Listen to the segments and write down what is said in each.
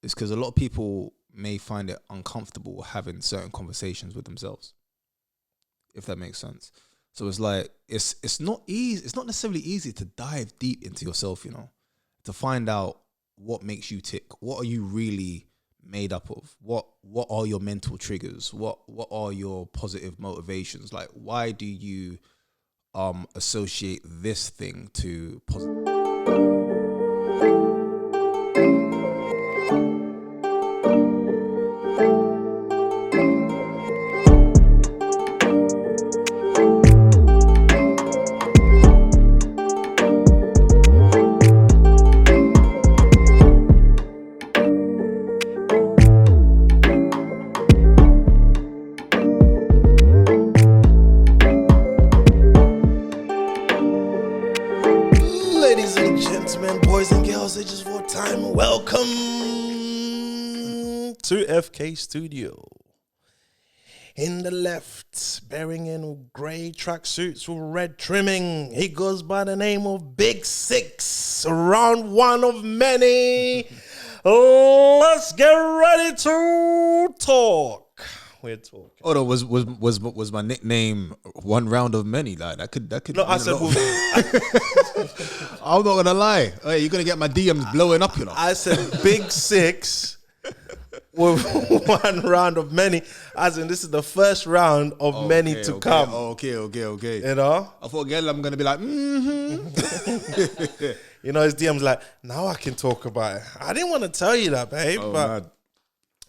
is because a lot of people may find it uncomfortable having certain conversations with themselves, if that makes sense. So it's like it's not easy. It's not necessarily easy to dive deep into yourself, to find out what makes you tick. What are you really made up of? What are your mental triggers? What are your positive motivations? Like, why do you associate this thing to positive? Ladies and gentlemen, boys and girls, ages for time, welcome to FK Studio. In the left, bearing in grey tracksuits with red trimming, he goes by the name of Big Syxx, round one of many. Let's get ready to talk. We're talking. Oh no, was my nickname one round of many? Like that could. No, I said. I'm not gonna lie. Hey, you're gonna get my DMs blowing up, I said Big Syxx with one round of many. As in, this is the first round of many to come. Okay. You know? I thought, girl, I'm gonna be like, You know, his DM's like, now I can talk about it. I didn't want to tell you that, babe. man.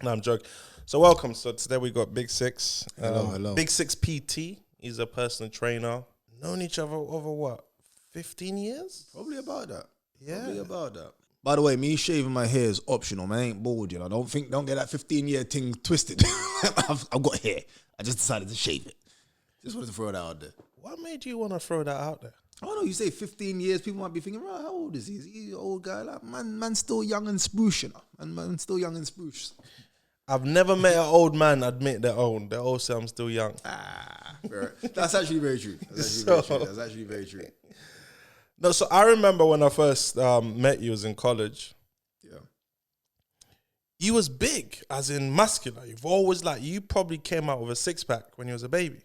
No, I'm joking. So welcome. So today we got Big Syxx. Hello. Big Syxx PT. He's a personal trainer. Known each other over what? 15 years? Probably about that. Yeah. Probably about that. By the way, me shaving my hair is optional, man. I ain't bald, Don't get that 15-year thing twisted. I've got hair. I just decided to shave it. Just wanted to throw that out there. What made you want to throw that out there? I don't know, you say 15 years, people might be thinking, right, how old is he? Is he an old guy? Like, man's still young and spruce, man's still young and spruce. I've never met an old man admit they're old. They all say I'm still young. That's actually very true. That's actually very true. No, so I remember when I first met you was in college. Yeah. You was big, as in muscular. You've always you probably came out with a six-pack when you was a baby.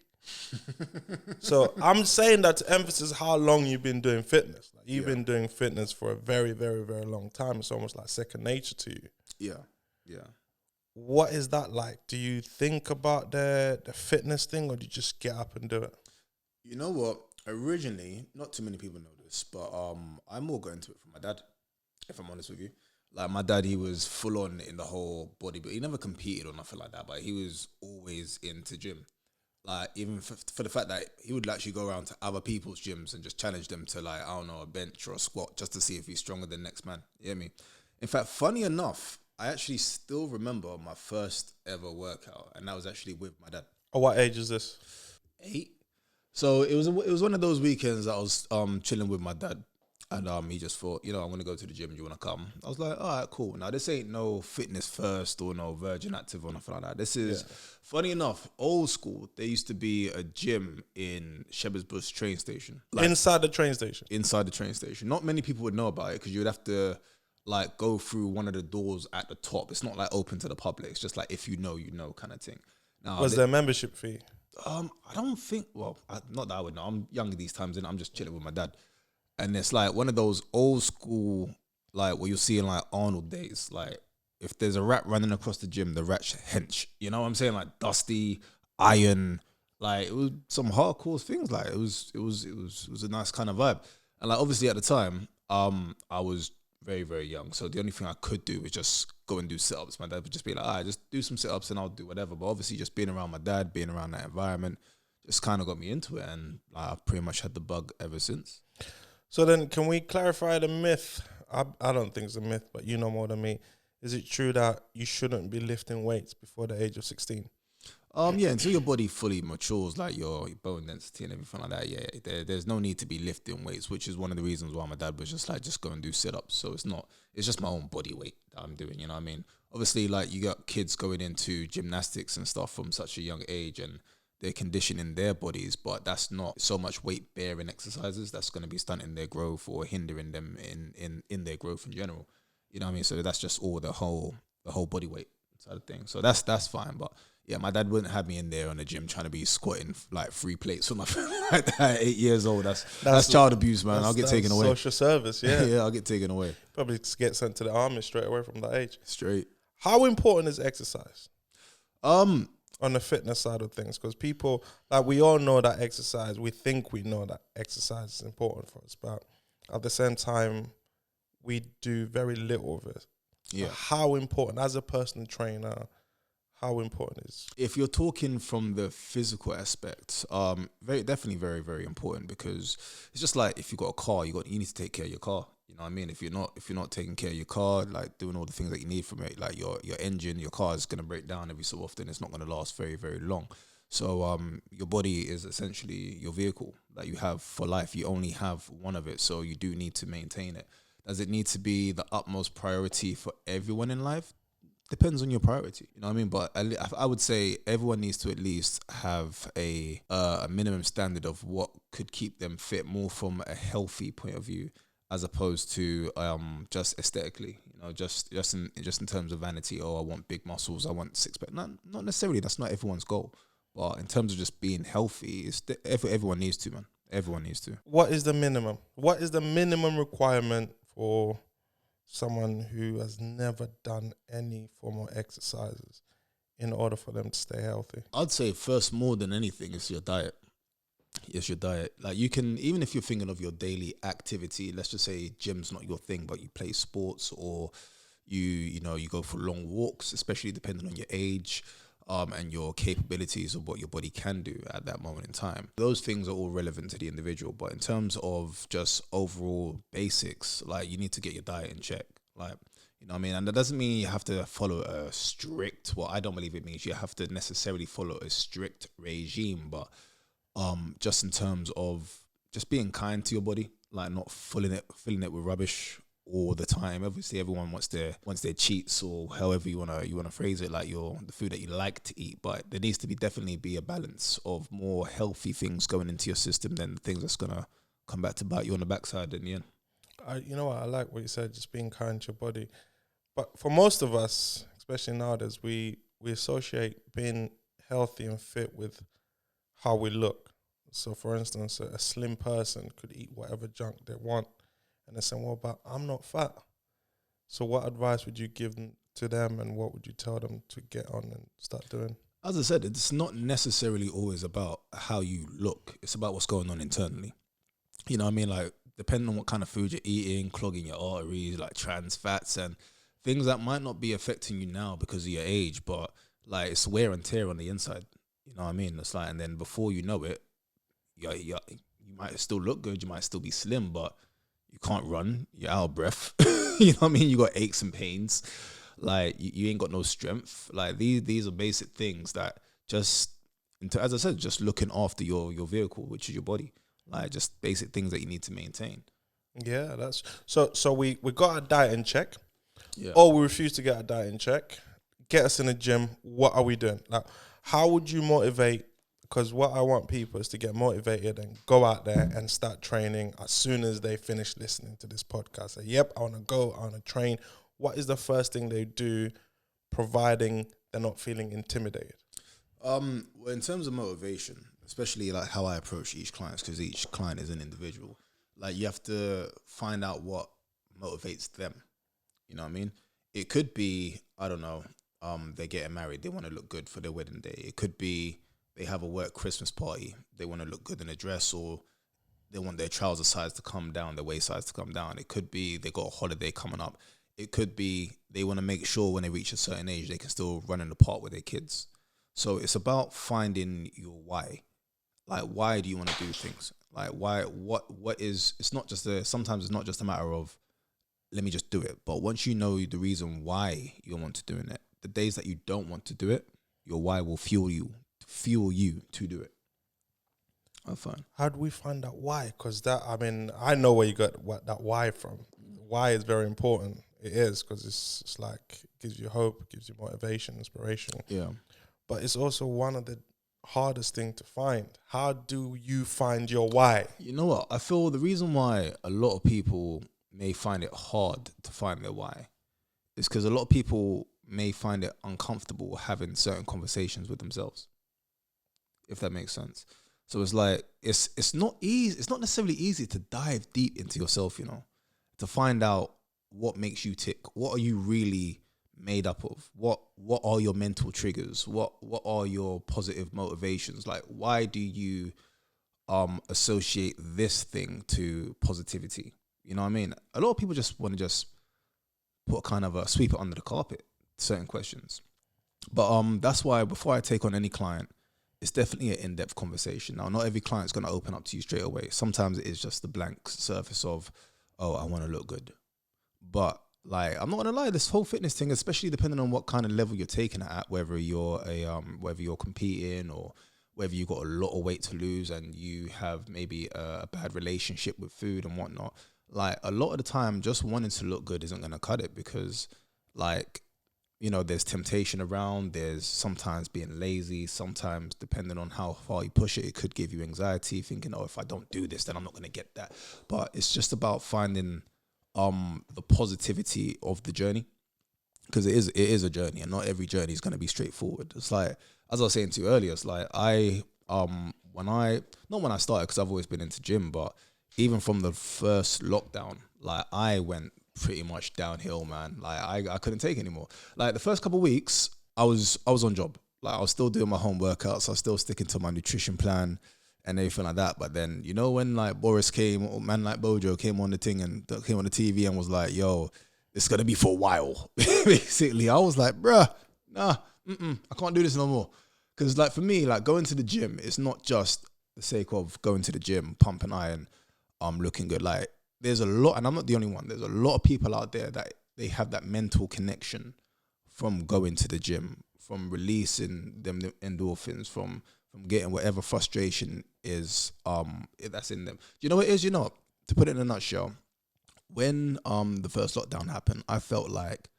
So I'm saying that to emphasize how long you've been doing fitness. You've been doing fitness for a very, very, very long time. It's almost like second nature to you. Yeah. What is that like? Do you think about the fitness thing, or do you just get up and do it? You know what? Originally, not too many people know this, but I more got into it from my dad, if I'm honest with you. Like, my dad, he was full on in the whole body, but he never competed or nothing like that, but he was always into gym. Like, even for the fact that he would actually go around to other people's gyms and just challenge them to, like, I don't know, a bench or a squat just to see if he's stronger than the next man. You hear me? In fact, funny enough, I actually still remember my first ever workout, and that was actually with my dad. At what age is this? 8. So it was one of those weekends that I was chilling with my dad, and he just thought, I'm gonna go to the gym. Do you wanna come? I was like, all right, cool. Now this ain't no fitness first or no Virgin Active or nothing like that. This is funny enough, old school. There used to be a gym in Shepherd's Bush train station, Inside the train station. Inside the train station. Not many people would know about it because you would have to go through one of the doors at the top. It's not open to the public. It's just if you know kind of thing. Now, was there a membership fee? I don't think. Well, not that I would know. I'm young these times, and I'm just chilling with my dad. And it's one of those old school, what you see in Arnold days. If there's a rat running across the gym, the rat's hench. You know what I'm saying? Dusty, iron. It was some hardcore things. It was a nice kind of vibe. And obviously at the time, I was very, very young. So the only thing I could do was just go and do sit-ups. My dad would just be like, all right, just do some sit-ups and I'll do whatever. But obviously just being around my dad, being around that environment, just kind of got me into it. And I've pretty much had the bug ever since. So then can we clarify the myth? I don't think it's a myth, but you know more than me. Is it true that you shouldn't be lifting weights before the age of 16? Yeah, until your body fully matures, your bone density and everything like that, there's no need to be lifting weights, which is one of the reasons why my dad was just go and do sit-ups. So it's just my own body weight that I'm doing, you know what I mean? Obviously, you got kids going into gymnastics and stuff from such a young age, and they're conditioning their bodies, but that's not so much weight-bearing exercises that's going to be stunting their growth or hindering them in their growth in general. You know what I mean? So that's just all the whole the whole body weight side of things. So that's fine. But yeah, my dad wouldn't have me in there on the gym trying to be squatting like 3 plates or nothing like that at 8 years old. That's child abuse, man. I'll get taken away. Social service, yeah. Yeah, I'll get taken away. Probably get sent to the army straight away from that age. Straight. How important is exercise Um, on the fitness side of things? Because people, like, we all know that exercise, we think we know that exercise is important for us, but at the same time, we do very little of it. yeah. How important, as a personal trainer, how important is? If you're talking from the physical aspect, definitely very, very important, because it's just like if you got a car, you need to take care of your car. You know what I mean? If you're not taking care of your car, like doing all the things that you need from it, like your engine, your car is gonna break down every so often. It's not gonna last very, very long. So your body is essentially your vehicle that you have for life. You only have one of it, so you do need to maintain it. Does it need to be the utmost priority for everyone in life? Depends on your priority, you know what I mean? But I would say everyone needs to at least have a minimum standard of what could keep them fit, more from a healthy point of view, as opposed to just aesthetically, you know, just in terms of vanity. Oh, I want big muscles, I want six pack. Not necessarily. That's not everyone's goal. But in terms of just being healthy, everyone needs to, man. Everyone needs to. What is the minimum? What is the minimum requirement for someone who has never done any form of exercises in order for them to stay healthy? I'd say first, more than anything, is your diet. It's your diet. Like, you can, even if you're thinking of your daily activity, let's just say gym's not your thing, but you play sports, or you go for long walks, especially depending on your age, and your capabilities of what your body can do at that moment in time. Those things are all relevant to the individual. But in terms of just overall basics, like, you need to get your diet in check. Like, you know what I mean? And that doesn't mean you have to follow a strict, well, I don't believe it means you have to necessarily follow a strict regime, but just in terms of just being kind to your body, like not filling it with rubbish all the time. Obviously, everyone wants their cheats, or however you wanna phrase it, like the food that you like to eat. But there needs to definitely be a balance of more healthy things going into your system than things that's gonna come back to bite you on the backside in the end. You know what, I like what you said, just being kind to your body. But for most of us, especially nowadays, we associate being healthy and fit with how we look. So, for instance, a slim person could eat whatever junk they want, and they say, well, but I'm not fat. So what advice would you give to them, and what would you tell them to get on and start doing? As I said, it's not necessarily always about how you look. It's about what's going on internally. You know what I mean? Like, depending on what kind of food you're eating, clogging your arteries, like trans fats and things that might not be affecting you now because of your age, but like, it's wear and tear on the inside. You know what I mean? It's like, and then before you know it, you might still look good, you might still be slim, but you can't run, you're out of breath. You know what I mean? You got aches and pains. Like, you ain't got no strength. Like, these are basic things that just, as I said, just looking after your vehicle, which is your body. Like, just basic things that you need to maintain. Yeah, that's so we got our diet in check. Yeah. Or we refuse to get our diet in check. Get us in the gym. What are we doing? Like, how would you motivate? Because what I want people is to get motivated and go out there and start training as soon as they finish listening to this podcast. Say, yep, I want to go, I want to train. What is the first thing they do, providing they're not feeling intimidated? Well, in terms of motivation, especially like how I approach each client, because each client is an individual. Like, you have to find out what motivates them. You know what I mean? It could be, I don't know, they're getting married, they want to look good for their wedding day. It could be they have a work Christmas party, they want to look good in a dress, or they want their trouser size to come down, their waist size to come down. It could be they got a holiday coming up. It could be they want to make sure when they reach a certain age, they can still run in the park with their kids. So it's about finding your why. Like, why do you want to do things? Like, why, what is, it's not just sometimes it's not just a matter of, let me just do it. But once you know the reason why you want to doing it, the days that you don't want to do it, your why will fuel you to do it. Oh, fine. How do we find out why? Because I know where you got that why from. Why is very important. It is, because it's like, it gives you hope, gives you motivation, inspiration. Yeah. But it's also one of the hardest thing to find. How do you find your why? You know what? I feel the reason why a lot of people may find it hard to find their why is because a lot of people may find it uncomfortable having certain conversations with themselves, if that makes sense. So it's like it's not easy. It's not necessarily easy to dive deep into yourself, to find out what makes you tick. What are you really made up of? What are your mental triggers? What are your positive motivations? Like, why do you associate this thing to positivity? You know what I mean? A lot of people just want to just put kind of a sweep it under the carpet, certain questions. But that's why before I take on any client, it's definitely an in-depth conversation. Now, not every client's going to open up to you straight away. Sometimes it is just the blank surface of, oh, I want to look good. But like, I'm not going to lie, this whole fitness thing, especially depending on what kind of level you're taking it at, whether you're whether you're competing or whether you've got a lot of weight to lose and you have maybe a bad relationship with food and whatnot. Like, a lot of the time, just wanting to look good isn't going to cut it because, like, there's temptation around. There's sometimes being lazy. Sometimes, depending on how far you push it, it could give you anxiety, thinking, oh, if I don't do this, then I'm not going to get that. But it's just about finding the positivity of the journey, because it is a journey, and not every journey is going to be straightforward. It's like, as I was saying to you earlier, it's like when I started, because I've always been into gym, but even from the first lockdown, like, I went pretty much downhill, man. Like, I couldn't take it anymore. Like, the first couple of weeks, I was on job. Like, I was still doing my home workouts. I was still sticking to my nutrition plan and everything like that. But then, when like Boris came, or man like Bojo came on the thing and came on the TV and was like, yo, it's gonna be for a while. Basically, I was like, bruh, nah, I can't do this no more. Because, like, for me, like, going to the gym, it's not just the sake of going to the gym, pumping iron, looking good. Like, there's a lot, and I'm not the only one, there's a lot of people out there that they have that mental connection from going to the gym, from releasing them endorphins, from getting whatever frustration is that's in them. Do you know what it is? To put it in a nutshell, when the first lockdown happened, I felt like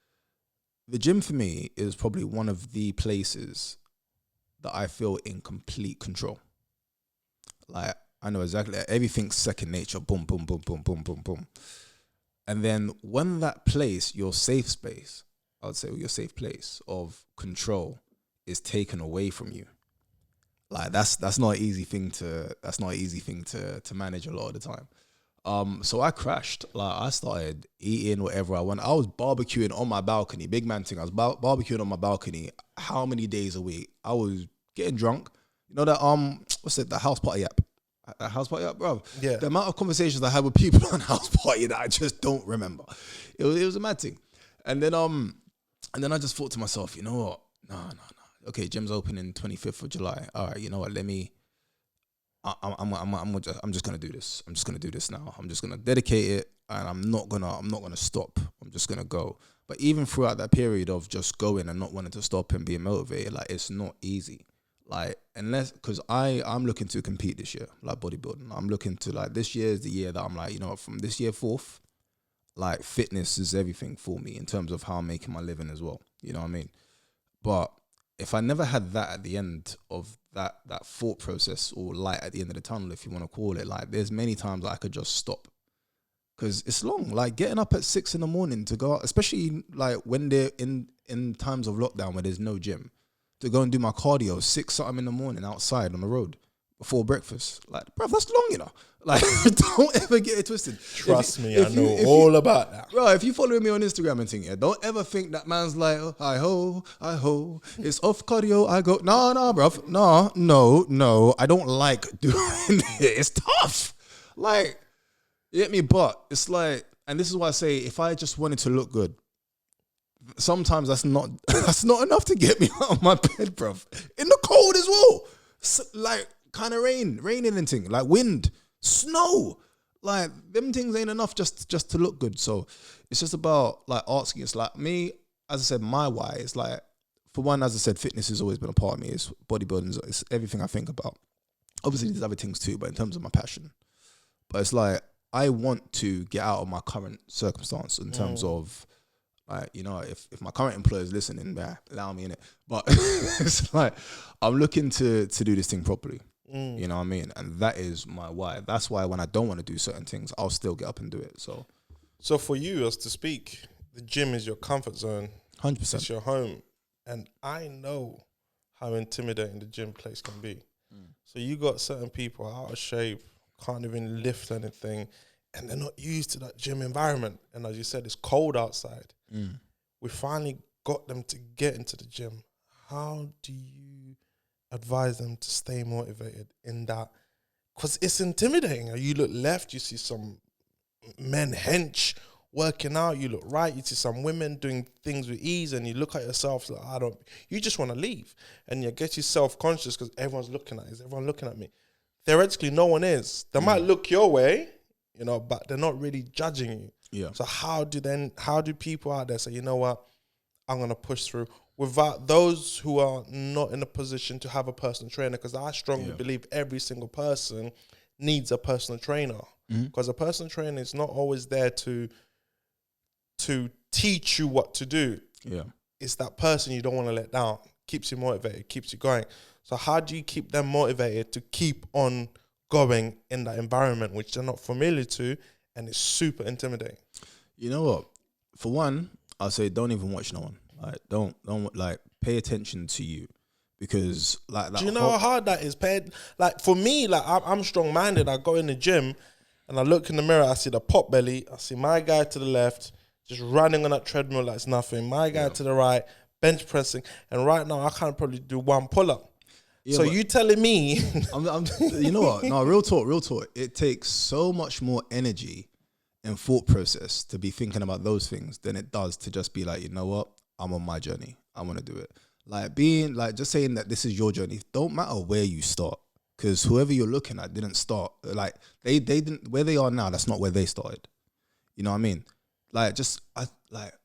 the gym for me is probably one of the places that I feel in complete control. Like, I know exactly, everything's second nature. Boom, boom, boom, boom, boom, boom, boom. And then when that place, your safe space, I would say your safe place of control, is taken away from you, like, that's not an easy thing to manage a lot of the time. So I crashed. Like, I started eating whatever I want. I was barbecuing on my balcony. Big man thing. I was barbecuing on my balcony. How many days a week? I was getting drunk. You know that what's it? The house party app. That house party app, bro. Yeah. The amount of conversations I had with people on house party that I just don't remember. It was a mad thing. And then I just thought to myself, you know what? No. Okay, gym's open in 25th of July. All right, you know what? I'm just gonna do this. I'm just gonna do this now. I'm just gonna dedicate it, and I'm not gonna stop. I'm just gonna go. But even throughout that period of just going and not wanting to stop and being motivated, like, it's not easy. Like, because I'm looking to compete this year, like, bodybuilding. I'm looking to, like, this year is the year that I'm like, from this year forth, like, fitness is everything for me in terms of how I'm making my living as well. You know what I mean? But if I never had that at the end of that thought process, or light at the end of the tunnel, if you want to call it, like, there's many times I could just stop. Because it's long, like, getting up at 6 a.m. to go out, especially like when they're in times of lockdown where there's no gym, to go and do my cardio 6 something in the morning outside on the road before breakfast. Like, bro, that's long, Like, don't ever get it twisted. Trust me, I know all about that. Bro, if you follow me on Instagram and think, don't ever think that man's like, oh, I ho, it's off cardio, I go. No, bruv. No. I don't like doing it. It's tough. Like, you get me? But it's like, and this is why I say, if I just wanted to look good, sometimes that's not enough to get me out of my bed, bruv. In the cold as well. So, like, kind of raining and thing, like wind, snow, like, them things ain't enough just to look good. So it's just about, like, asking. It's like, me, as I said, my why is, like, for one, as I said, fitness has always been a part of me. It's bodybuilding, it's everything I think about. Obviously there's other things too, but in terms of my passion, but it's like, I want to get out of my current circumstance in terms of, like, if my current employer is listening, allow me in it. But it's like, I'm looking to do this thing properly. You know what I mean? And that is my why. That's why when I don't want to do certain things, I'll still get up and do it. So for you, as to speak, the gym is your comfort zone. 100%. It's your home. And I know how intimidating the gym place can be. So you got certain people out of shape, can't even lift anything, and they're not used to that gym environment. And as you said, it's cold outside. We finally got them to get into the gym. How do you advise them to stay motivated in that? Because it's intimidating. You look left, you see some men hench working out. You look right, you see some women doing things with ease, and you look at yourself like, you just want to leave. And you get you self-conscious because everyone's looking at you. Is everyone looking at me? Theoretically, no one is. They might look your way, but they're not really judging you. Yeah. So how do people out there say, you know what, I'm going to push through without those who are not in a position to have a personal trainer? Because I strongly believe every single person needs a personal trainer, because a personal trainer is not always there to teach you what to do. Yeah. It's that person you don't want to let down, keeps you motivated, keeps you going. So how do you keep them motivated to keep on going in that environment which they're not familiar to, and it's super intimidating? You know what? For one, I'll say don't even watch no one. Like don't like pay attention to you, because like that. Do you know how hard that is? Like for me, like I'm strong minded. I go in the gym and I look in the mirror. I see the pot belly. I see my guy to the left just running on that treadmill like it's nothing. My guy to the right bench pressing, and right now I can't probably do one pull up. Yeah, so you telling me? You know what? No, real talk. It takes so much more energy and thought process to be thinking about those things than it does to just be like, you know what? I'm on my journey. I want to do it. Like being like just saying that this is your journey. Don't matter where you start, because whoever you're looking at didn't start. Like they didn't, where they are now. That's not where they started. You know what I mean? Like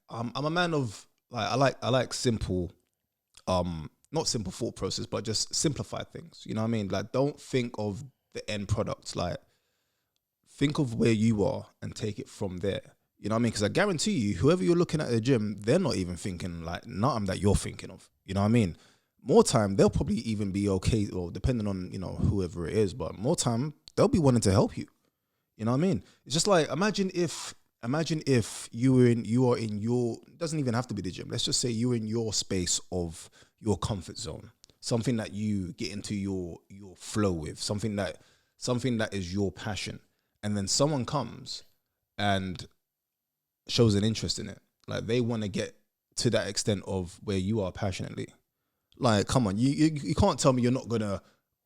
I'm a man of like I like simple, not simple thought process, but just simplify things. You know what I mean? Like don't think of the end product. Like think of where you are and take it from there. You know what I mean? Because I guarantee you, whoever you're looking at the gym, they're not even thinking like nothing that you're thinking of. You know what I mean? More time, they'll probably even be okay, or depending on, whoever it is, but more time, they'll be wanting to help you. You know what I mean? It's just like, imagine if you are in your, it doesn't even have to be the gym. Let's just say you're in your space of your comfort zone, something that you get into your flow with, something that is your passion. And then someone comes and shows an interest in it. Like they want to get to that extent of where you are passionately. Like, come on, you can't tell me you're not gonna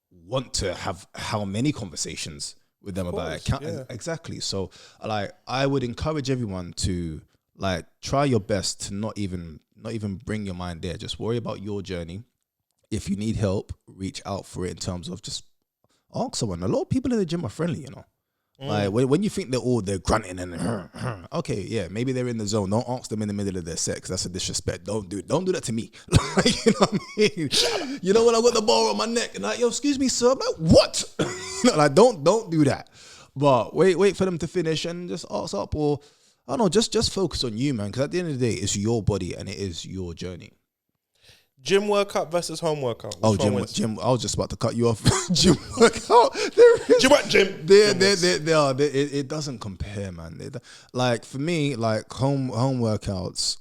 want to have how many conversations with them about it. Yeah. Exactly. So, like, I would encourage everyone to like try your best to not even bring your mind there. Just worry about your journey. If you need help, reach out for it in terms of just ask someone. A lot of people in the gym are friendly, Like when you think they're grunting and okay, yeah, maybe they're in the zone. Don't ask them in the middle of their set, 'cause that's a disrespect. Don't do that to me. Like, you know what I mean? You know when I got the bar on my neck and like, yo, excuse me, sir. I'm like, what? Like don't do that. But wait for them to finish and just ask up, or I don't know, just focus on you, man. Because at the end of the day, it's your body and it is your journey. Gym workout versus home workout. Gym. I was just about to cut you off. Gym workout. Gym. They are. It doesn't compare, man. Like for me, like home workouts.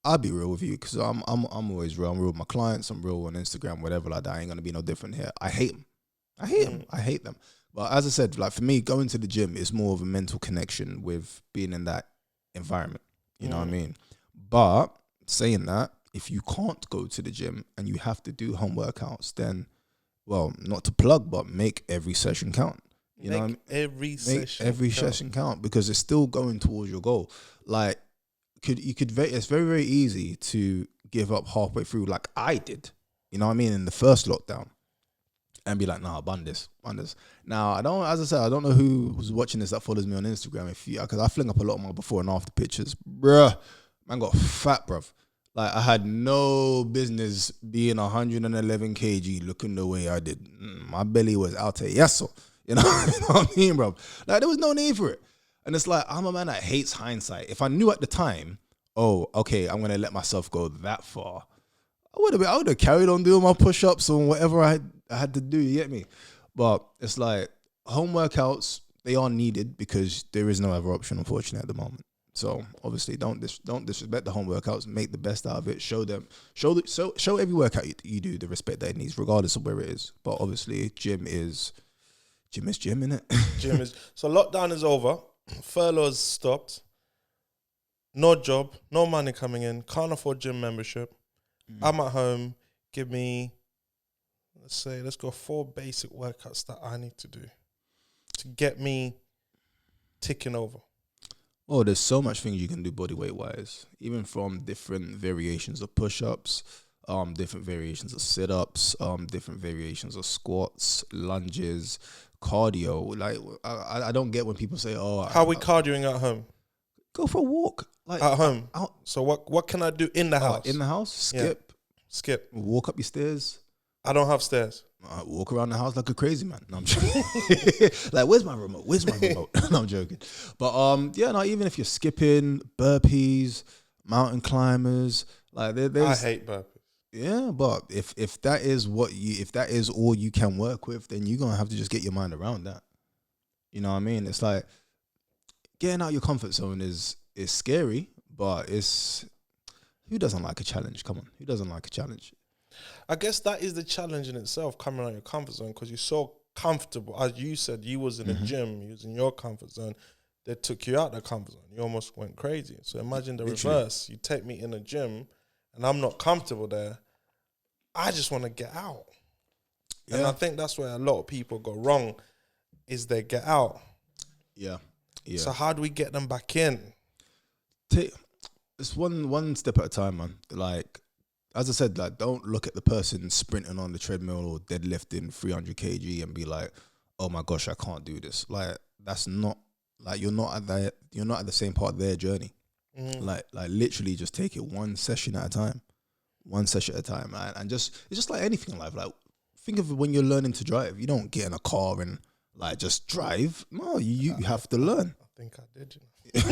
I'll be real with you, because I'm always real. I'm real with my clients. I'm real on Instagram, whatever like that. I ain't gonna be no different here. I hate them. I hate them. But as I said, like for me, going to the gym is more of a mental connection with being in that environment. You know what I mean? But saying that, if you can't go to the gym and you have to do home workouts, then, well, not to plug, but make every session count. You know what I mean? Every session count, because it's still going towards your goal. Like, it's very, very easy to give up halfway through, like I did. You know what I mean? In the first lockdown, and be like, nah, bun this. Now, as I said, I don't know who was watching this that follows me on Instagram. Because I fling up a lot of my before and after pictures, bruh. Man got fat, bruv. Like, I had no business being 111 kg looking the way I did. My belly was out to yeso. You know what I mean, bro? Like, there was no need for it. And it's like, I'm a man that hates hindsight. If I knew at the time, oh, okay, I'm going to let myself go that far, I would have carried on doing my push-ups or whatever I had to do, you get me? But it's like, home workouts, they are needed because there is no other option, unfortunately, at the moment. So obviously, don't disrespect the home workouts. Make the best out of it. Show them, show every workout you do the respect that it needs, regardless of where it is. But obviously, gym is gym, innit? Gym is so lockdown is over. Furlough's stopped. No job, no money coming in. Can't afford gym membership. I'm at home. Give me, let's go 4 basic workouts that I need to do to get me ticking over. Oh, there's so much things you can do body weight wise, even from different variations of push-ups, different variations of sit-ups, different variations of squats, lunges, cardio. Like I don't get when people say, "Oh, how we cardioing at home?" Go for a walk, like at home. Out. So what can I do in the house? In the house, skip, walk up your stairs. I don't have stairs. Walk around the house like a crazy man. No, I'm joking. Like, where's my remote? No, I'm joking. But even if you're skipping, burpees, mountain climbers, like there's. I hate burpees. Yeah, but if that is all you can work with, then you're gonna have to just get your mind around that. You know what I mean? It's like getting out your comfort zone is scary, but who doesn't like a challenge? Come on, who doesn't like a challenge? I guess that is the challenge in itself, coming out of your comfort zone, because you're so comfortable. As you said, you was in a gym, you was in your comfort zone. They took you out the comfort zone. You almost went crazy. So imagine the reverse. You take me in a gym, and I'm not comfortable there. I just want to get out. Yeah. And I think that's where a lot of people go wrong, is they get out. Yeah. So how do we get them back in? It's one step at a time, man. Like, as I said, like, don't look at the person sprinting on the treadmill or deadlifting 300 kg and be like, "Oh my gosh, I can't do this." Like, that's not, like, you're not at the same part of their journey. Like literally just take it one session at a time, and it's just like anything in life. Like, think of it when you're learning to drive. You don't get in a car and like just drive. No, you have to learn. I think I did. All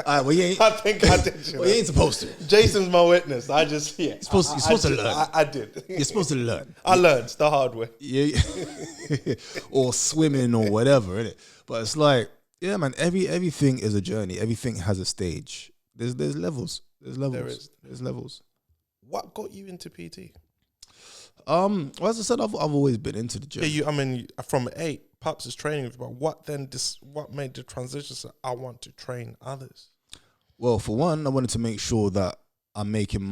right, well, I think I did. Well, you ain't supposed to. Jason's my witness. I just You're supposed to learn. I did. You're supposed to learn. I learned the hard way. Yeah, or swimming or whatever, innit? But it's like, yeah, man. Everything is a journey. Everything has a stage. There's levels. There's levels. What got you into PT? Well, as I said, I've always been into the gym. Yeah, from 8, Pops is training with you, but what made the transition? So I want to train others. Well, for one, I wanted to make sure that I'm making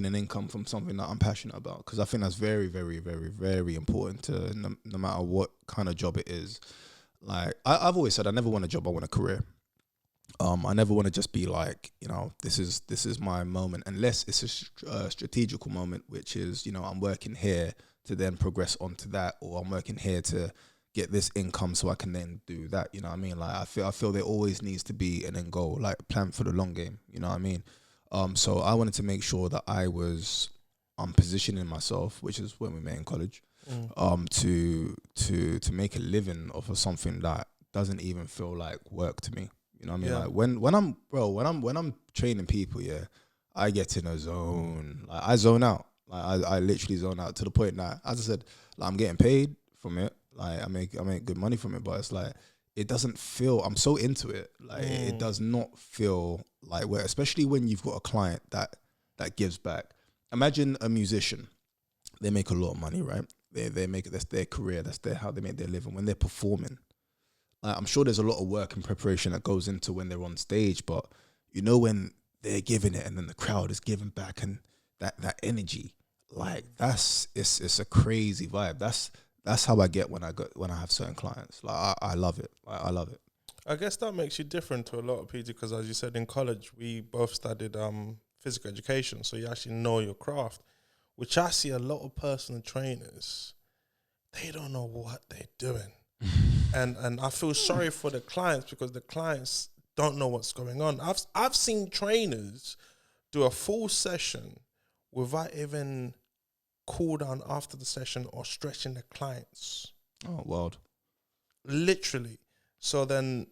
an income from something that I'm passionate about, because I think that's very, very, very, very important to no matter what kind of job it is. Like, I've always said, I never want a job, I want a career. I never want to just be like, this is my moment, unless it's a strategical moment, which is, I'm working here to then progress onto that, or I'm working here to get this income so I can then do that. You know what I mean? Like, I feel there always needs to be an end goal, like plan for the long game. You know what I mean? So I wanted to make sure that I'm positioning myself, which is when we met in college, to make a living off of something that doesn't even feel like work to me. You know what I mean? Yeah. Like when I'm training people, yeah, I get in a zone. Like, I zone out. Like, I literally zone out to the point that, as I said, like, I'm getting paid from it. Like, I make good money from it, but it's like, it doesn't feel, I'm so into it. Like, it does not feel like work, especially when you've got a client that gives back. Imagine a musician. They make a lot of money, right? They make it, that's their career, that's how they make their living. When they're performing, I'm sure there's a lot of work and preparation that goes into when they're on stage, but when they're giving it and then the crowd is giving back, and that energy, like, it's a crazy vibe. That's how I get when I have certain clients. Like, I love it. I love it. I guess that makes you different to a lot of people, because as you said, in college we both studied physical education, so you actually know your craft, which I see a lot of personal trainers, they don't know what they're doing. And I feel sorry for the clients, because the clients don't know what's going on. I've seen trainers do a full session without even cool down after the session or stretching the clients. Oh, wild. Literally. So then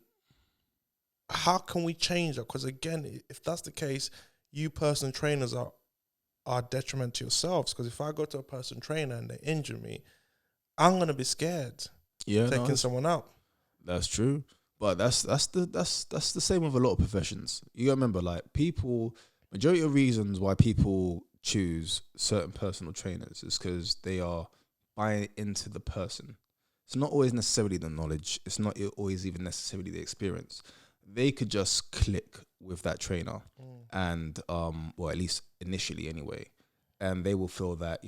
how can we change that? Because again, if that's the case, you personal trainers are detriment to yourselves. Because if I go to a personal trainer and they injure me, I'm going to be scared. Yeah, taking someone out. That's true. But that's the same with a lot of professions. You gotta remember, like people, majority of reasons why people choose certain personal trainers is because they are buying into the person. It's not always necessarily the knowledge. It's not always even necessarily the experience. They could just click with that trainer, and well, at least initially anyway, and they will feel that,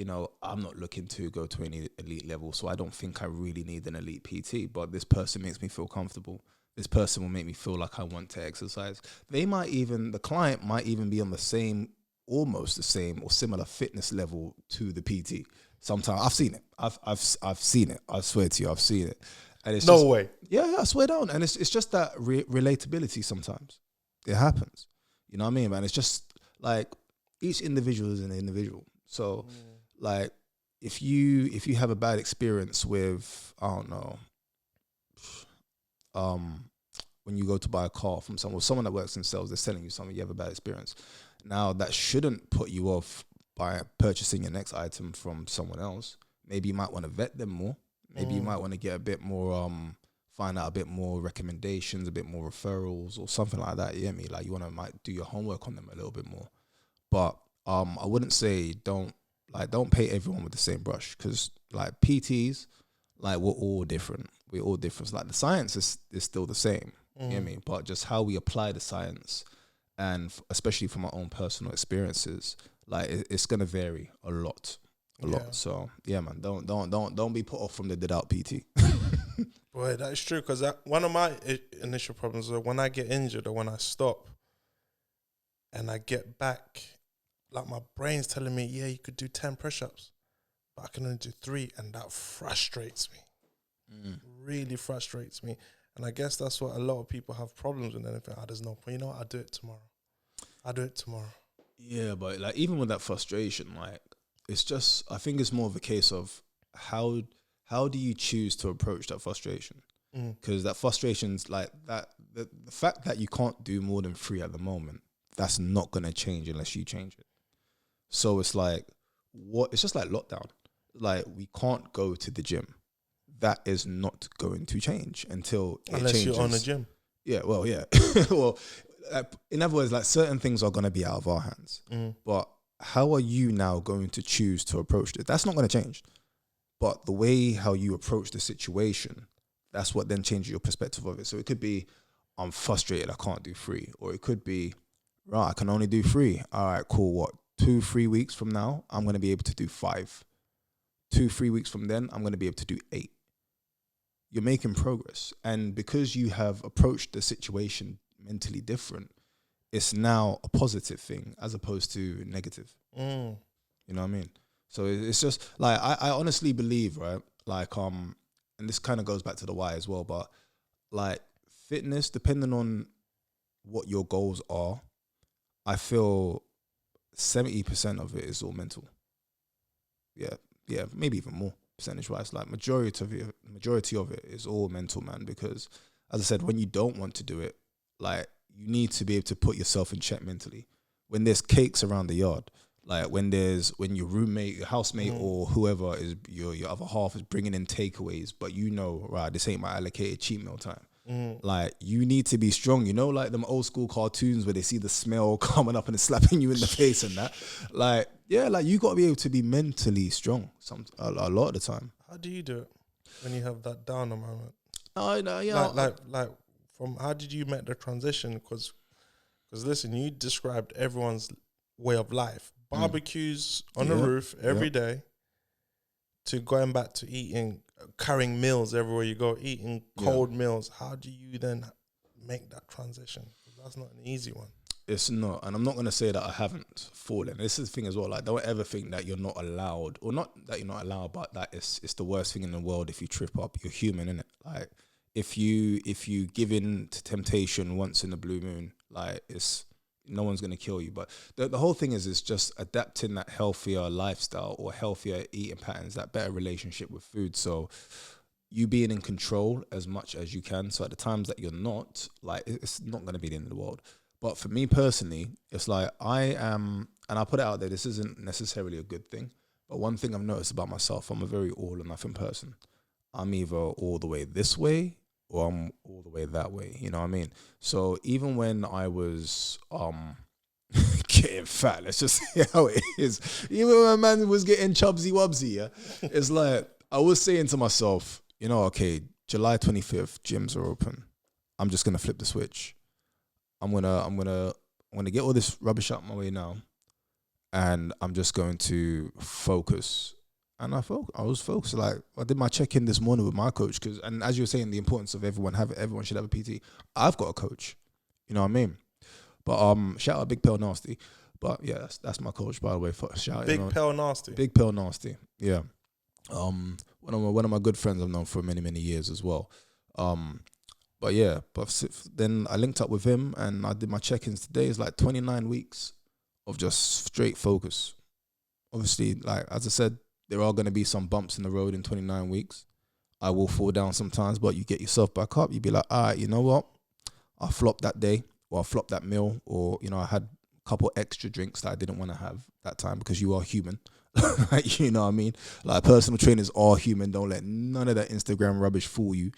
I'm not looking to go to any elite level, so I don't think I really need an elite PT. But this person makes me feel comfortable. This person will make me feel like I want to exercise. The client might even be on the same, almost the same or similar fitness level to the PT. Sometimes I've seen it. I've seen it. I swear to you, I've seen it. And it's No just, way. yeah, I swear down. And it's just that relatability. Sometimes it happens. You know what I mean, man? It's just like each individual is an individual. So, like, if you have a bad experience with, I don't know, when you go to buy a car from someone that works in sales, they're selling you something, you have a bad experience. Now, that shouldn't put you off by purchasing your next item from someone else. Maybe you might want to vet them more. Maybe you might want to get a bit more, find out a bit more recommendations, a bit more referrals or something like that. You get me? Like, you might do your homework on them a little bit more. But I wouldn't say don't paint everyone with the same brush, because like PTs, like we're all different. We're all different. So, like the science is still the same. You get me? But just how we apply the science, and especially from our own personal experiences, like it's gonna vary a lot. So yeah, man, don't be put off from the did out PT. Boy, that is true, because one of my initial problems is when I get injured or when I stop and I get back, like my brain's telling me, yeah, you could do 10 push-ups, but I can only do 3, and that frustrates me. Really frustrates me. And I guess that's what a lot of people have problems with. Anything, there's no point. You know what? I'll do it tomorrow. Yeah, but like even with that frustration, like it's just, I think it's more of a case of how do you choose to approach that frustration? Because that frustration's like that. The fact that you can't do more than 3 at the moment, that's not gonna change unless you change it. So it's like it's just like lockdown. Like we can't go to the gym. That is not going to change until it Unless changes. you're on a gym. Yeah, well, yeah. Well, in other words, like certain things are going to be out of our hands. But how are you now going to choose to approach it? That's not going to change. But the way how you approach the situation, that's what then changes your perspective of it. So it could be, I'm frustrated, I can't do 3. Or it could be, right, I can only do 3. All right, cool. What, 2-3 weeks from now, I'm going to be able to do 5. 2-3 weeks from then, I'm going to be able to do 8. You're making progress. And because you have approached the situation mentally different, it's now a positive thing as opposed to negative. You know what I mean? So it's just like, I honestly believe, right? Like, and this kind of goes back to the why as well, but like fitness, depending on what your goals are, I feel 70% of it is all mental. Yeah, maybe even more percentage wise. Like majority of it is all mental, man. Because as I said, when you don't want to do it, like you need to be able to put yourself in check mentally. When there's cakes around the yard, like when your roommate, your housemate, or whoever is your other half is bringing in takeaways, but right, this ain't my allocated cheat meal time. Like you need to be strong, like them old school cartoons where they see the smell coming up and it's slapping you in the face and that. Like, yeah, like you got to be able to be mentally strong a lot of the time. How do you do it when you have that downer moment? I know, yeah. Like from how did you make the transition? Because listen, you described everyone's way of life. Barbecues on the roof every day, to going back to eating, carrying meals everywhere you go, eating cold meals. How do you then make that transition? That's not an easy one. It's not, and I'm not going to say that I haven't fallen. This is the thing as well. Like, don't ever think that you're not allowed, or not that you're not allowed, but that it's the worst thing in the world if you trip up. You're human, innit? Like, if you give in to temptation once in a blue moon, like no one's going to kill you. But the whole thing is just adapting that healthier lifestyle or healthier eating patterns, that better relationship with food. So you being in control as much as you can. So at the times that you're not, like, it's not going to be the end of the world. But for me personally, it's like I am, and I put it out there, this isn't necessarily a good thing. But one thing I've noticed about myself, I'm a very all or nothing person. I'm either all the way this way or I'm all the way that way. You know what I mean? So even when I was getting fat, let's just say how it is. Even when my man was getting chubsy wubsy, yeah, it's like I was saying to myself, you know, okay, July 25th, gyms are open. I'm just gonna flip the switch. I'm gonna get all this rubbish out my way now, and I'm just going to focus. And I was focused. Like I did my check in this morning with my coach and as you were saying, the importance of everyone should have a PT. I've got a coach. You know what I mean? But shout out Big Pale Nasty. But yeah, that's my coach, by the way. Shout out, Big Pale Nasty. Big Pale Nasty. Yeah. One of my good friends I've known for many, many years as well. But yeah, then I linked up with him and I did my check-ins today. It's like 29 weeks of just straight focus. Obviously, like as I said, there are going to be some bumps in the road in 29 weeks. I will fall down sometimes, but you get yourself back up. You be like, all right, you know what? I flopped that day, or I flopped that meal, or, you know, I had a couple extra drinks that I didn't want to have that time, because you are human. You know what I mean? Like, personal trainers are human. Don't let none of that Instagram rubbish fool you.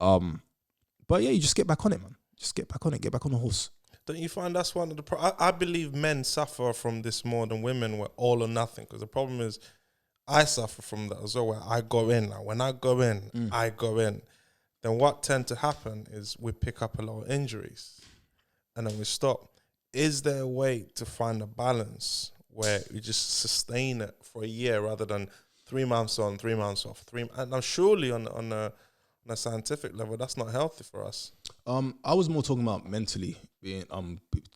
But yeah, you just get back on it, man. Just get back on it. Get back on the horse. Don't you find that's one of the... I believe men suffer from this more than women, where all or nothing. Because the problem is, I suffer from that as well, where I go in. Like, when I go in, I go in. Then what tend to happen is we pick up a lot of injuries and then we stop. Is there a way to find a balance where we just sustain it for a year rather than 3 months on, 3 months off? And now surely on a scientific level, that's not healthy for us. I was more talking about mentally being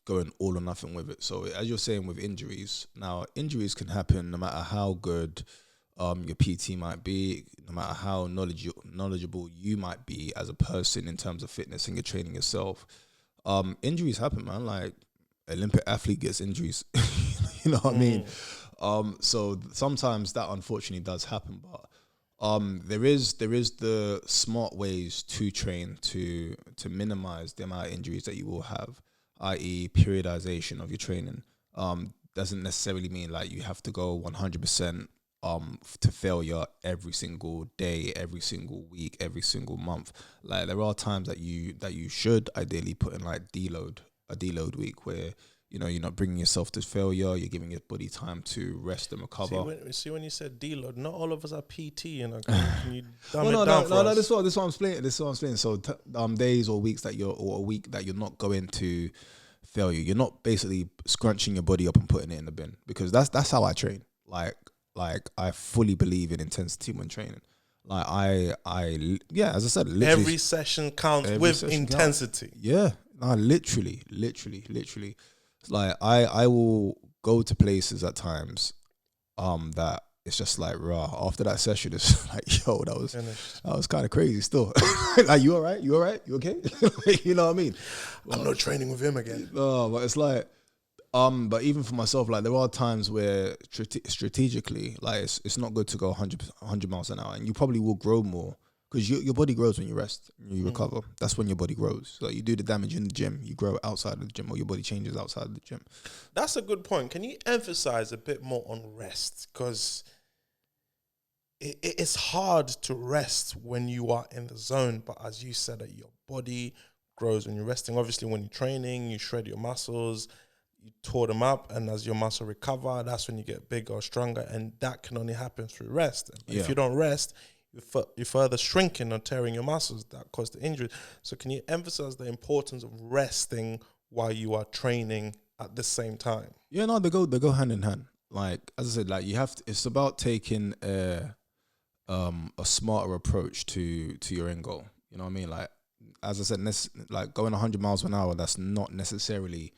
going all or nothing with it. So as you're saying with injuries, now injuries can happen no matter how good your PT might be, no matter how knowledgeable you might be as a person in terms of fitness and your training yourself. Injuries happen, man. Like, Olympic athlete gets injuries. You know what I mean? So sometimes that unfortunately does happen, but there is the smart ways to train to minimize the amount of injuries that you will have, i.e. periodization of your training. Doesn't necessarily mean like you have to go 100% to failure every single day, every single week, every single month. Like, there are times that you should ideally put in like a deload week where, you know, you're not bringing yourself to failure. You're giving your body time to rest and recover. See, when you said deload, not all of us are PT. You know, can you dumb it no, down for us? This is what I'm explaining. So days or weeks or a week that you're not going to failure. You're not basically scrunching your body up and putting it in the bin, because that's how I train. Like I fully believe in intensity when training. Like yeah, as I said, literally, every session counts with intensity. Yeah, no, literally. Like I will go to places at times, that it's just like raw. After that session, it's like, yo, that was kind of crazy. Still, like, you all right? You okay? You know what I mean? I'm not training with him again. No, but it's like, but even for myself, like, there are times where strategically, like, it's not good to go 100 miles an hour, and you probably will grow more, because your body grows when you rest, and you recover. That's when your body grows. So you do the damage in the gym, you grow outside of the gym, or your body changes outside of the gym. That's a good point. Can you emphasize a bit more on rest? Because it's hard to rest when you are in the zone, but as you said, that your body grows when you're resting. Obviously, when you're training, you shred your muscles, you tore them up, and as your muscle recover, that's when you get bigger or stronger, and that can only happen through rest. Yeah. If you don't rest, you're further shrinking or tearing your muscles. That cause the injury. So can you emphasize the importance of resting while you are training at the same time? Yeah, no, they go hand in hand. Like, as I said, like, it's about taking a smarter approach to your end goal. You know what I mean? Like, as I said, like, going 100 miles an hour, that's not necessarily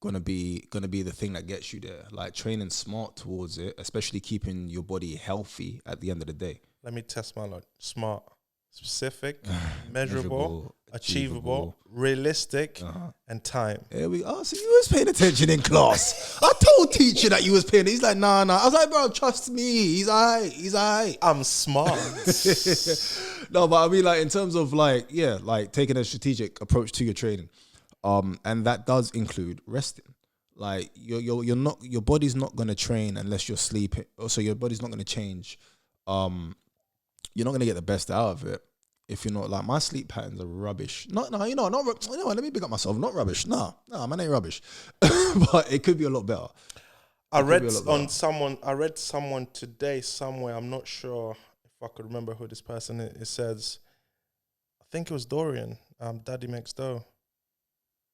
gonna be the thing that gets you there. Like, training smart towards it, especially keeping your body healthy at the end of the day. Let me test my logic. Smart, specific, measurable, achievable, realistic, and time. There we go. So you was paying attention in class. I told teacher that you was paying. He's like, nah. I was like, bro, trust me. He's alright. I'm smart. No, but I mean, like, in terms of, like, yeah, like, taking a strategic approach to your training. And that does include resting. Like, your body's not gonna train unless you're sleeping. So your body's not gonna change. You're not gonna get the best out of it if you're not like, my sleep patterns are rubbish. Not no, you know, not you know. Let me pick up myself. Not rubbish. Nah, man ain't rubbish. But it could be a lot better. I read someone today somewhere. I'm not sure if I could remember who this person is. It says, I think it was Dorian, Daddy Makes Dough.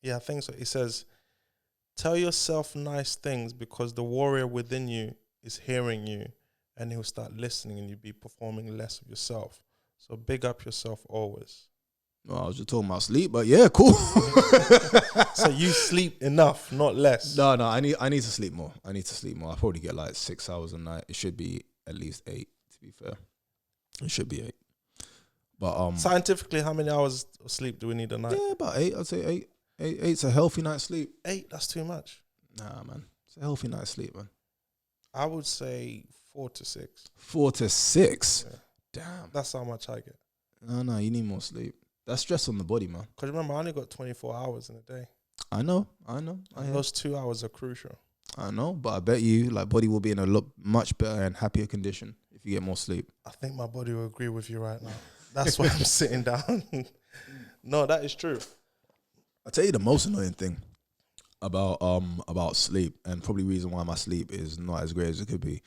Yeah, I think so. It says, tell yourself nice things because the warrior within you is hearing you, and he'll start listening, and you'll be performing less of yourself. So big up yourself always. Well, I was just talking about sleep, but yeah, cool. So you sleep enough, not less. No, I need to sleep more. I probably get like 6 hours a night. It should be at least 8, to be fair. It should be 8. But scientifically, how many hours of sleep do we need a night? Yeah, about 8. I'd say 8. 8's a healthy night's sleep. 8, that's too much. Nah, man. It's a healthy night's sleep, man. I would say 4 to 6. 4 to 6? Yeah. Damn. That's how much I get. No, you need more sleep. That's stress on the body, man. Because remember, I only got 24 hours in a day. I know. Those 2 hours are crucial. I know, but I bet you, like, body will be in a lot much better and happier condition if you get more sleep. I think my body will agree with you right now. That's why I'm sitting down. No, that is true. I'll tell you the most annoying thing about sleep, and probably reason why my sleep is not as great as it could be.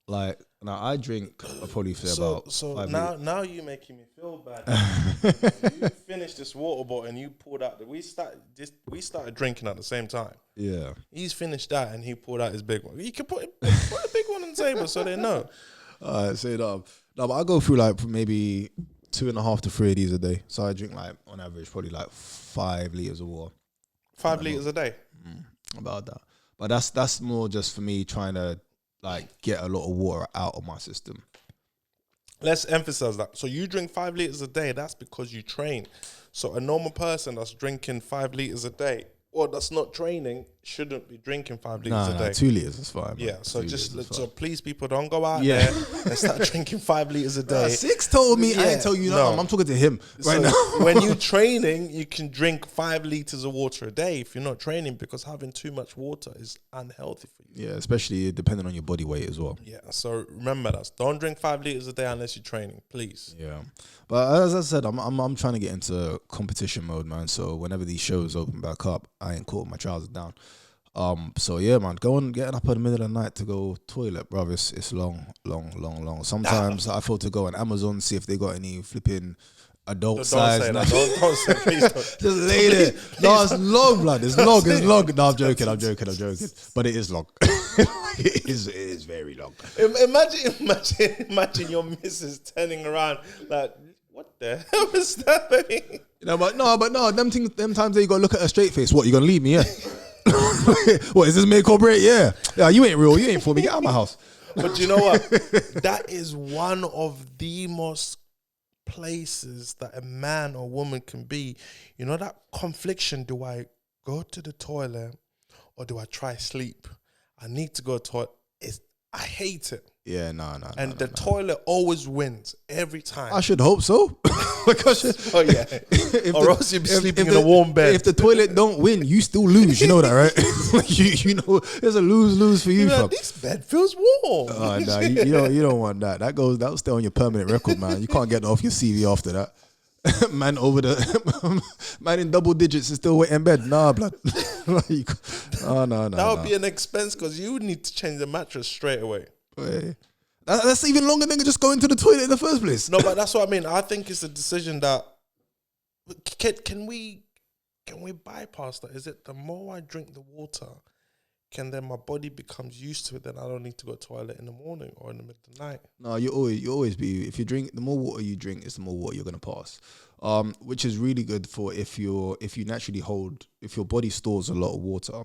Like, now I drink, I'll probably say about 5 now you're making me feel bad. You finished this water bottle and you poured out we started drinking at the same time. Yeah. He's finished that and he poured out his big one. You can put a big one on the table so they know. Alright, say it up. No, but I go through like maybe 2.5 to 3 of these a day. So I drink like on average probably like 5 liters of water. 5 liters a day? About that. But that's more just for me trying to like get a lot of water out of my system. Let's emphasize that. So you drink 5 liters a day, that's because you train. So a normal person that's drinking 5 liters a day, or that's not training, shouldn't be drinking 5 liters a day. 2 liters is fine. Yeah, so so please, people, don't go out there and start drinking 5 liters a day. Syxx told me, I didn't tell you no. I'm talking to him right now. When you're training, you can drink 5 liters of water a day if you're not training, because having too much water is unhealthy for you. Yeah, especially depending on your body weight as well. Yeah, so remember that. Don't drink 5 liters a day unless you're training, please. Yeah, but as I said, I'm trying to get into competition mode, man. So whenever these shows open back up, I ain't caught my trousers down. So yeah, man, getting up in the middle of the night to go toilet, bro. It's long. Sometimes I feel to go on Amazon, see if they got any flipping adult size. Don't say, please don't. Just lay there. No, it's long, blood. It's long. No, I'm joking. But it is long. It is very long. Imagine your missus turning around like, what the hell is that? But no, them times that you gotta look at a straight face. What, you gonna leave me? Yeah. What is this, make or break? Yeah, you ain't real. You ain't for me. Get out of my house. But you know what? That is one of the most places that a man or woman can be. You know, that confliction. Do I go to the toilet or do I try sleep? I need to go to toilet. I hate it. Yeah, no. And the toilet always wins every time. I should hope so. Because or else you'd be sleeping in a warm bed. If the toilet don't win, you still lose. You know that, right? you know, it's a lose-lose for you. Like, this bed feels warm. Oh, no, you don't want that. That'll stay on your permanent record, man. You can't get that off your CV after that. Man in double digits is still wet in bed. Nah, blood. No. That would be an expense because you would need to change the mattress straight away. Wait. That's even longer than just going to the toilet in the first place. No, but that's what I mean. I think it's a decision that can we bypass that? Is it the more I drink the water, then my body becomes used to it, then I don't need to go to the toilet in the morning or in the middle of the night? No, you always be, if you drink, the more water you drink, it's the more water you're gonna pass. Which is really good for if your body stores a lot of water,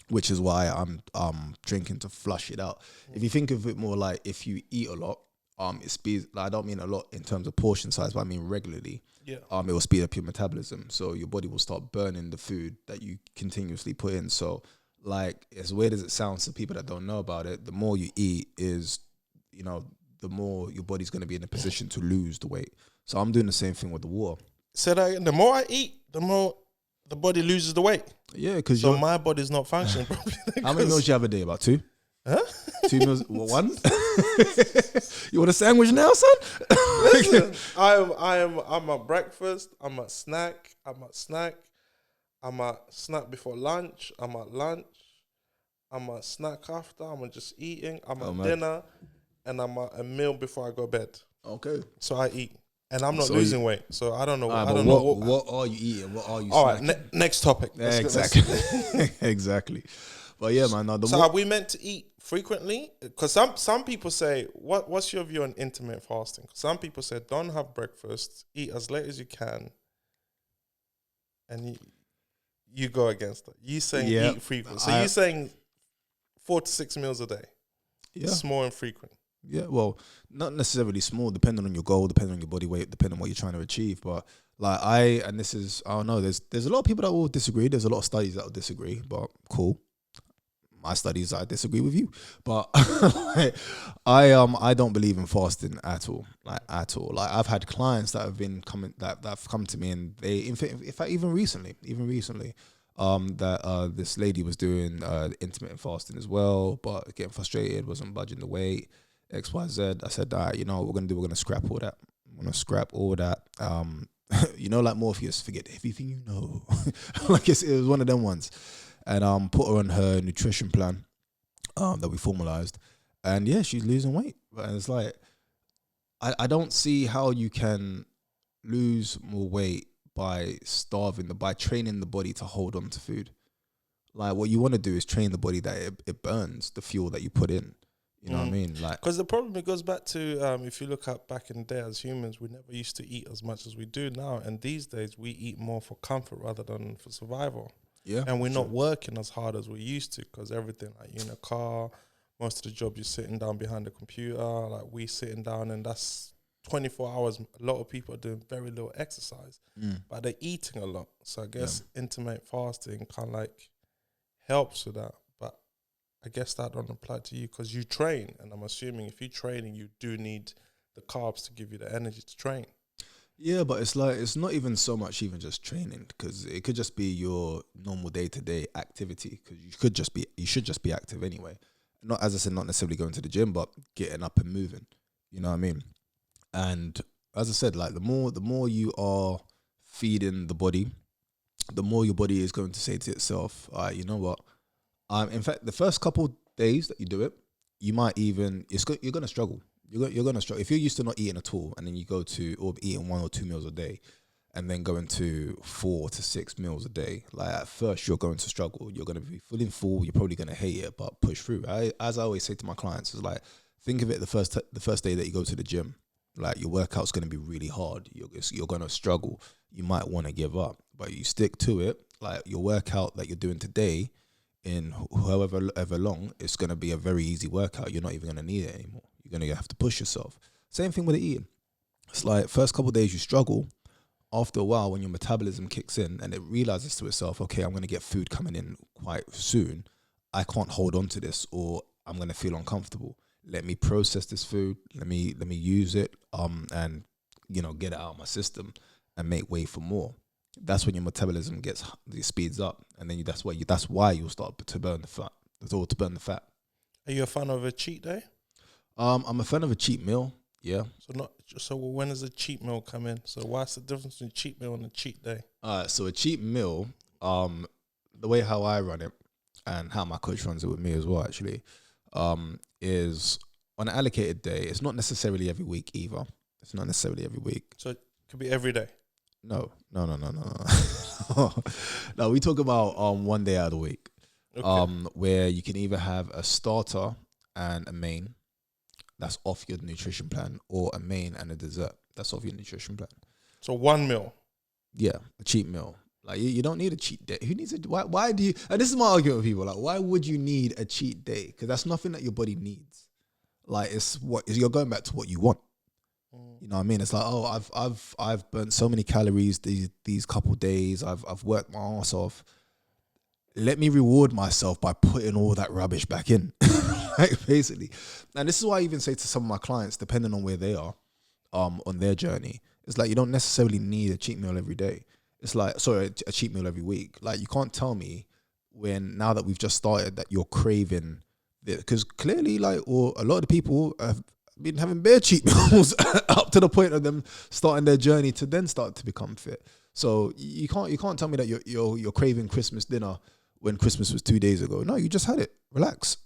which is why I'm drinking to flush it out. If you think of it more like if you eat a lot, it speeds. Like, I don't mean a lot in terms of portion size, but I mean regularly. Yeah. It will speed up your metabolism, so your body will start burning the food that you continuously put in. So, like, as weird as it sounds to people that don't know about it, the more you eat is, the more your body's going to be in a position to lose the weight. So I'm doing the same thing with the water. So the more I eat, the more the body loses the weight. Yeah, because my body's not functioning properly. How many meals do you have a day? About 2? Huh? 2 meals, one. You want a sandwich now, son? Listen, I'm at breakfast. I'm at snack. I'm at snack before lunch. I'm at lunch. I'm at snack after. I'm at just eating. I'm at man. dinner, and I'm at a meal before I go to bed. Okay. So I eat, and I'm not So losing weight. So I don't know. I but don't know what are you eating? What are you? All snacking? right, next topic. Yeah, exactly. Exactly. But yeah, man. Now So are we meant to eat frequently? Because some people say, what's your view on intermittent fasting? Some people say don't have breakfast, eat as late as you can, and you go against it. You saying eat frequent. So you saying 4 to 6 meals a day. Yeah. Small and frequent. Yeah, well, not necessarily small, depending on your goal, depending on your body weight, depending on what you're trying to achieve. But like I don't know, there's a lot of people that will disagree. There's a lot of studies that will disagree, but cool. My studies, I disagree with you, but I don't believe in fasting at all, like at all. Like I've had clients that have been coming that have come to me, and they, in fact, even recently, this lady was doing intermittent fasting as well, but getting frustrated, wasn't budging the weight, X, Y, Z. I said, all right, you know what we're gonna do? We're gonna scrap all that. I'm gonna scrap all that. You know, like Morpheus, forget everything you know. Like it was one of them ones. And put her on her nutrition plan that we formalized, and yeah, she's losing weight. And it's like I don't see how you can lose more weight by by training the body to hold on to food. Like what you want to do is train the body that it burns the fuel that you put in. You know what I mean? Like, because the problem, it goes back to if you look at back in the day as humans, we never used to eat as much as we do now, and these days we eat more for comfort rather than for survival. yeah, And we're not working as hard as we used to, because everything, like you're in a car, most of the job you're sitting down behind the computer, like we sitting down, and that's 24 hours. A lot of people are doing very little exercise, but they're eating a lot. So I guess intermittent fasting kind of like helps with that. But I guess that don't apply to you because you train, and I'm assuming if you're training, you do need the carbs to give you the energy to train. Yeah, but it's like it's not even so much even just training, because it could just be your normal day-to-day activity, because you should just be active anyway. Not, as I said, not necessarily going to the gym, but getting up and moving. You know what I mean? And as I said, like the more you are feeding the body, the more your body is going to say to itself, all right, you know what? In fact, the first couple days that you do it, you might even you're gonna struggle. You're gonna struggle if you're used to not eating at all, and then you go to or eating 1 or 2 meals a day, and then going to 4 to 6 meals a day. Like at first, you're going to struggle. You're gonna be feeling full. You're probably gonna hate it, but push through. As I always say to my clients, is like, think of it the first day that you go to the gym. Like your workout's gonna be really hard. You're gonna struggle. You might want to give up, but you stick to it. Like your workout that you're doing today, in however ever long, it's gonna be a very easy workout. You're not even gonna need it anymore. You're gonna have to push yourself. Same thing with the eating. It's like first couple of days you struggle. After a while, when your metabolism kicks in and it realizes to itself, okay, I'm gonna get food coming in quite soon. I can't hold on to this, or I'm gonna feel uncomfortable. Let me process this food. Let me use it. And get it out of my system and make way for more. That's when your metabolism speeds up, and then that's why you'll start to burn the fat. That's all, to burn the fat. Are you a fan of a cheat day? I'm a fan of a cheat meal. Yeah. So when does a cheat meal come in? So what's the difference between a cheat meal and a cheat day? So a cheat meal, the way how I run it and how my coach runs it with me as well, actually, is on an allocated day. It's not necessarily every week either. It's not necessarily every week. So it could be every day. No. No, we talk about one day out of the week. Okay. Where you can either have a starter and a main that's off your nutrition plan, or a main and a dessert that's off your nutrition plan. So one meal. Yeah, a cheat meal. Like you don't need a cheat day. Who needs it? Why do you? And this is my argument with people. Like, why would you need a cheat day? Because that's nothing that your body needs. Like you're going back to what you want. You know what I mean? It's like, oh, I've burnt so many calories these couple days. I've worked my ass off. Let me reward myself by putting all that rubbish back in. Like, basically. And this is why I even say to some of my clients, depending on where they are on their journey, it's like you don't necessarily need a cheat meal every day. It's like, sorry, a cheat meal every week. Like, you can't tell me now that we've just started that you're craving because clearly, like, or a lot of the people have been having bare cheat meals up to the point of them starting their journey to then start to become fit. So you can't tell me that you're craving Christmas dinner when Christmas was 2 days ago. No, you just had it. Relax.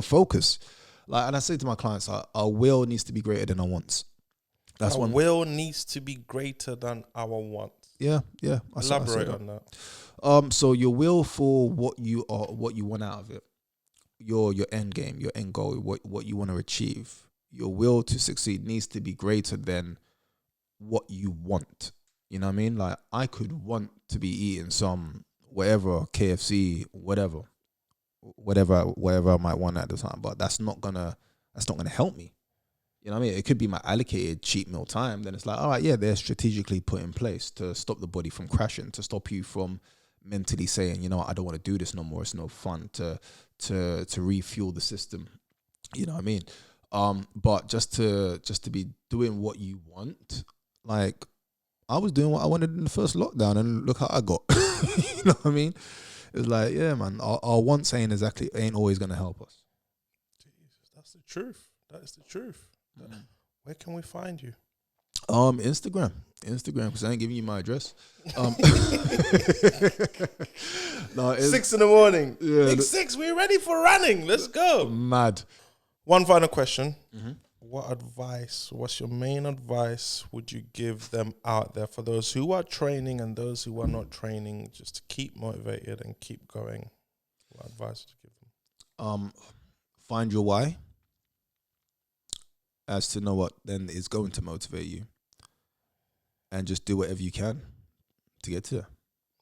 Focus. Like, and I say to my clients, our will needs to be greater than our wants. That's Our one. will needs to be greater than our wants. Yeah. Elaborate on that. So your will for what you want out of it, your end game, your end goal, what you want to achieve, your will to succeed needs to be greater than what you want. You know what I mean? Like, I could want to be eating some whatever KFC, whatever I might want at the time, but that's not gonna help me. You know what I mean? It could be my allocated cheat meal time. Then it's like, all right, yeah, they're strategically put in place to stop the body from crashing, to stop you from mentally saying, I don't want to do this no more. It's no fun, to refuel the system. You know what I mean? But just to be doing what you want, like, I was doing what I wanted in the first lockdown, and look how I got. You know what I mean? It's like, yeah, man, our wants ain't always gonna help us. Jesus, that's the truth. That is the truth. Where can we find you? Instagram, because I ain't giving you my address. No, Syxx in the morning. Yeah, Big Syxx, we're ready for running. Let's go. Mad. One final question. Mm-hmm. What's your main advice would you give them out there for those who are training and those who are not training, just to keep motivated and keep going? What advice would you give them? Find your why, as to know what then is going to motivate you, and just do whatever you can to get to there.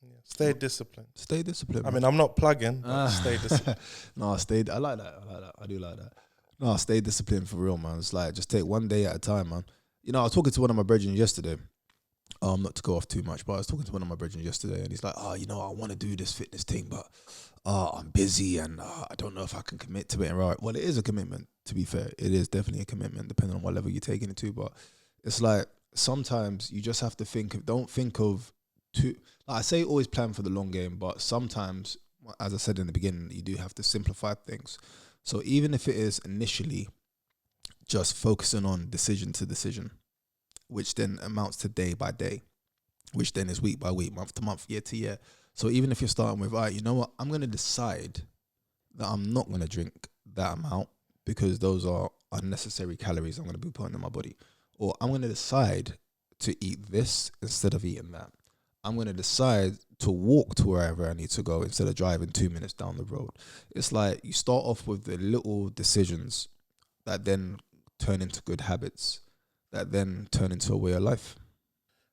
Yeah. Stay disciplined. Stay disciplined. I mean, I'm not plugging, but stay disciplined. No, I like that. I do like that. No, stay disciplined for real, man. It's like, just take one day at a time, man. I was talking to one of my brethren yesterday. Not to go off too much, but I was talking to one of my brethren yesterday, and he's like, I want to do this fitness thing, but I'm busy, and I don't know if I can commit to it. And right, well, it is a commitment, to be fair. It is definitely a commitment, depending on what level you're taking it to. But it's like, sometimes you just have to don't think of like, I say always plan for the long game, but sometimes, as I said in the beginning, you do have to simplify things. So even if it is initially just focusing on decision to decision, which then amounts to day by day, which then is week by week, month to month, year to year. So even if you're starting with, all right, you know what, I'm going to decide that I'm not going to drink that amount because those are unnecessary calories I'm going to be putting in my body. Or I'm going to decide to eat this instead of eating that. I'm going to decide to walk to wherever I need to go instead of driving 2 minutes down the road. It's like, you start off with the little decisions that then turn into good habits, that then turn into a way of life.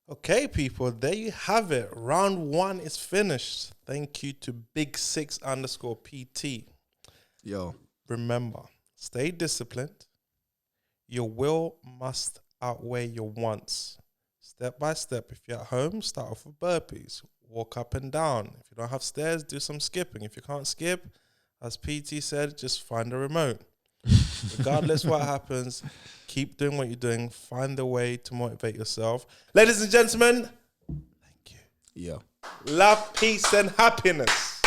Okay, people, there you have it. Round 1 is finished. Thank you to Big Syxx _PT. Yo. Remember, stay disciplined. Your will must outweigh your wants. Step by step. If you're at home, start off with burpees. Walk up and down. If you don't have stairs, do some skipping. If you can't skip, as PT said, just find a remote. Regardless what happens, keep doing what you're doing. Find a way to motivate yourself. Ladies and gentlemen, thank you. Yeah. Love, peace, and happiness.